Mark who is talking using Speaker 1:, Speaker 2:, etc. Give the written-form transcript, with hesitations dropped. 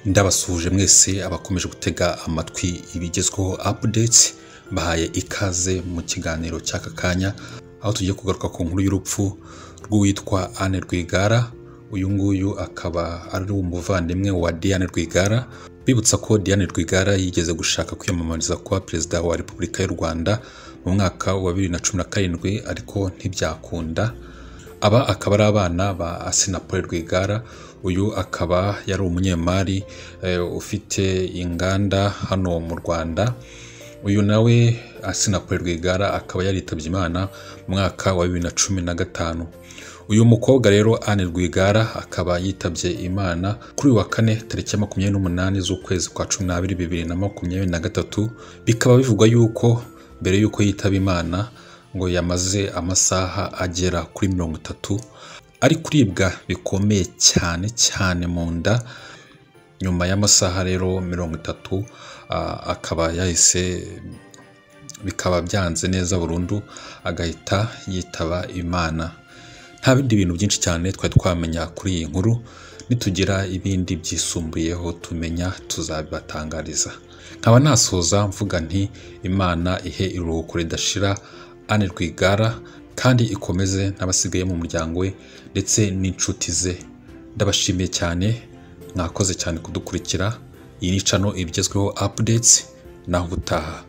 Speaker 1: Ndabasuhuje mwese abakomeje gutega amatwi ibigezweho updates, bahaye ikaze mu kiganiro cy'aka kanya, aho tugiye kugaruka ku nkuru y'urupfu rw'uwitwa Anne Rwigara. Uyu nguyu akaba ari umuvandimwe wa Diane Rwigara. Bibutsa ko Diane Rwigara yigeze gushaka kwiyamamariza kuba perezida wa Repubulika y'u Rwanda mu mwaka wa 2017 ariko ntibyakunda. Aba akaba ari abana ba Assinapol Rwigara. Uyu akaba yari umunyemari ufite inganda hano mu Rwanda. Uyu nawe Assinapol Rwigara akaba yaritabye Imana mu mwaka wa 2015. Uyu mukobwa rero Anne Rwigara akaba yitabye Imana kuri wa kane tariki 28 z'ukwezi kwa 12 2023. Bikaba bivugwa yuko mbere yuko yitaba Imana ngo yamaze amasaha agera kuri 30 ari kuribwa bikomeye cyane mu nda. Nyuma y'amasaha rero 30 akaba yahise bikaba byanze neza burundu agahita yitaba Imana. Nta bindi bintu byinshi cyane twari twamenya kuri iyi nkuru, nitugira ibindi byisumbuyeho tumenya tuzabibatangariza. Nkaba nasoza mvuga nti Imana ihe iruhuko ridashira Anne Rwigara kandi ikomeze n'abasigaye mu muryango we ndetse n'inshuti ze. Ndabashimiye cyane, mwakoze cyane kudukurikira. Iyi ni channel ibigezweho updates, naho ubutaha.